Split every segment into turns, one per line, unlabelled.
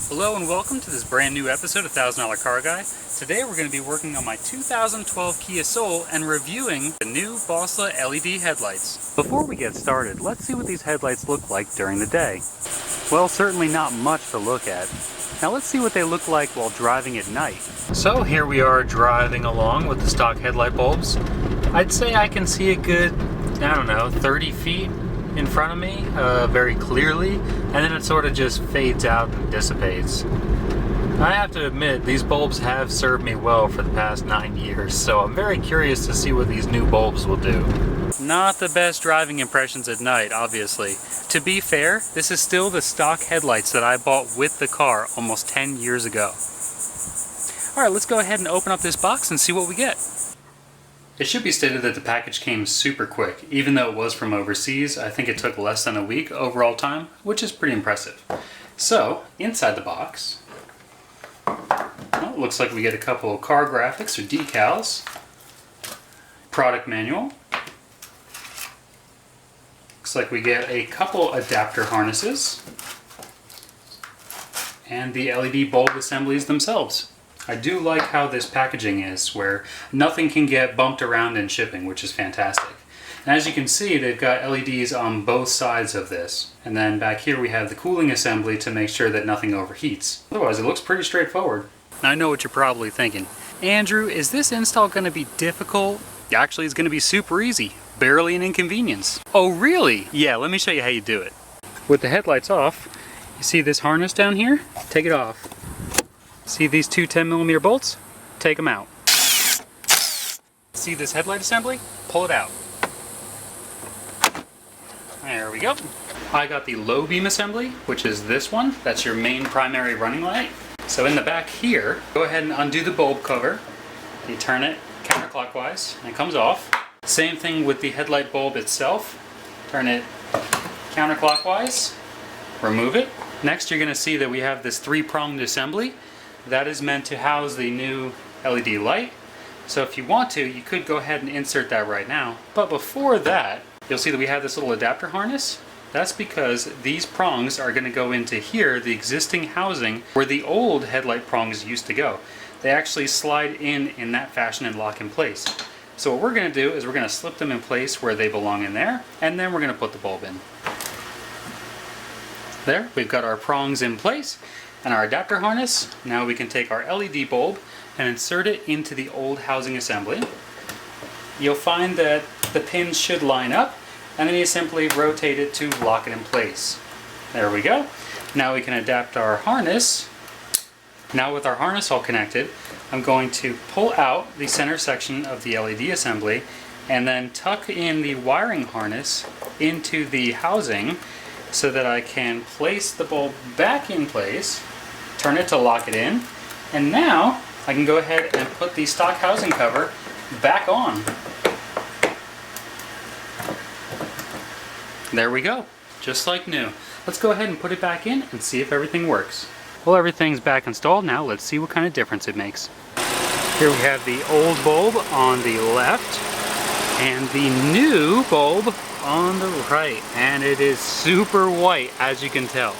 Hello and welcome to this brand new episode of $1,000 Car Guy. Today we're going to be working on my 2012 Kia Soul and reviewing the new Boslla LED headlights. Before we get started, let's see what these headlights look like during the day. Well, certainly not much to look at. Now let's see what they look like while driving at night. So here we are driving along with the stock headlight bulbs. I'd say I can see a good, 30 feet in front of me very clearly, and then it sort of just fades out and dissipates. I have to admit, these bulbs have served me well for the past 9 years, so I'm very curious to see what these new bulbs will do. Not the best driving impressions at night, obviously. To be fair, this is still the stock headlights that I bought with the car almost 10 years ago. Alright, let's go ahead and open up this box and see what we get. It should be stated that the package came super quick. Even though it was from overseas, I think it took less than a week overall time, which is pretty impressive. So, inside the box, well, it looks like we get a couple of car graphics or decals, product manual, looks like we get a couple adapter harnesses, and the LED bulb assemblies themselves. I do like how this packaging is, where nothing can get bumped around in shipping, which is fantastic. And as you can see, they've got LEDs on both sides of this. And then back here we have the cooling assembly to make sure that nothing overheats. Otherwise, it looks pretty straightforward. I know what you're probably thinking. Andrew, is this install going to be difficult? Actually, it's going to be super easy. Barely an inconvenience. Oh, really? Yeah, let me show you how you do it. With the headlights off, you see this harness down here? Take it off. See these two 10mm bolts? Take them out. See this headlight assembly? Pull it out. There we go. I got the low beam assembly, which is this one. That's your main primary running light. So in the back here, go ahead and undo the bulb cover. You turn it counterclockwise and it comes off. Same thing with the headlight bulb itself. Turn it counterclockwise, remove it. Next you're going to see that we have this three-pronged assembly. That is meant to house the new LED light. So if you want to, you could go ahead and insert that right now. But before that, you'll see that we have this little adapter harness. That's because these prongs are going to go into here, the existing housing where the old headlight prongs used to go. They actually slide in that fashion and lock in place. So what we're going to do is we're going to slip them in place where they belong in there, and then we're going to put the bulb in. There, we've got our prongs in place. And our adapter harness. Now we can take our LED bulb and insert it into the old housing assembly. You'll find that the pins should line up, and then you simply rotate it to lock it in place. There we go. Now we can adapt our harness. Now with our harness all connected, I'm going to pull out the center section of the LED assembly and then tuck in the wiring harness into the housing so that I can place the bulb back in place, turn it to lock it in, and now I can go ahead and put the stock housing cover back on. There we go, just like new. Let's go ahead and put it back in and see if everything works. Well, everything's back installed now. Let's see what kind of difference it makes. Here we have the old bulb on the left and the new bulb on the right, and it is super white, as you can tell.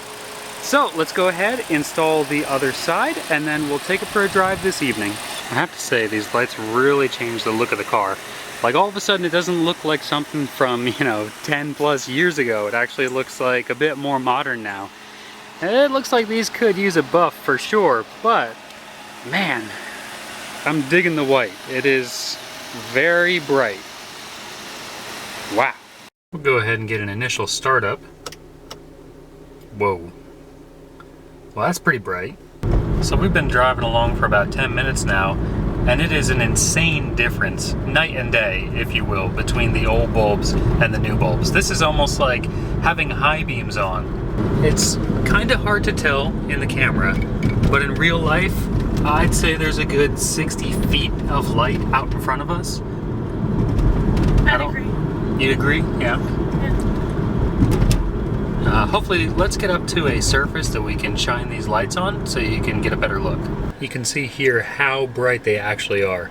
So let's go ahead, install the other side, and then we'll take it for a drive this evening. I have to say, these lights really change the look of the car. Like, all of a sudden it doesn't look like something from 10 plus years ago. It actually looks like a bit more modern now. And it looks like these could use a buff for sure, but man, I'm digging the white. It is very bright. Wow. We'll go ahead and get an initial startup. Whoa. Well, that's pretty bright. So we've been driving along for about 10 minutes now, and it is an insane difference, night and day, if you will, between the old bulbs and the new bulbs. This is almost like having high beams on. It's kind of hard to tell in the camera, but in real life, I'd say there's a good 60 feet of light out in front of us.
I'd agree.
You'd agree? Yeah. Hopefully, let's get up to a surface that we can shine these lights on so you can get a better look. You can see here how bright they actually are.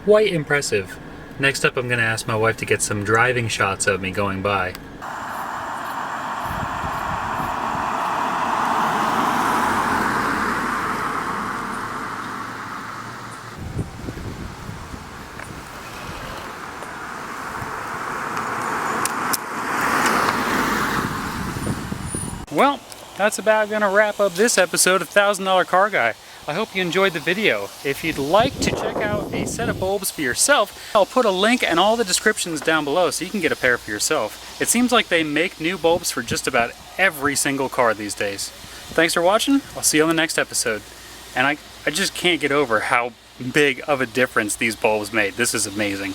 Quite impressive. Next up, I'm going to ask my wife to get some driving shots of me going by. Well, that's about going to wrap up this episode of $1,000 Car Guy. I hope you enjoyed the video. If you'd like to check out a set of bulbs for yourself, I'll put a link and all the descriptions down below so you can get a pair for yourself. It seems like they make new bulbs for just about every single car these days. Thanks for watching. I'll see you on the next episode. And I just can't get over how big of a difference these bulbs made. This is amazing.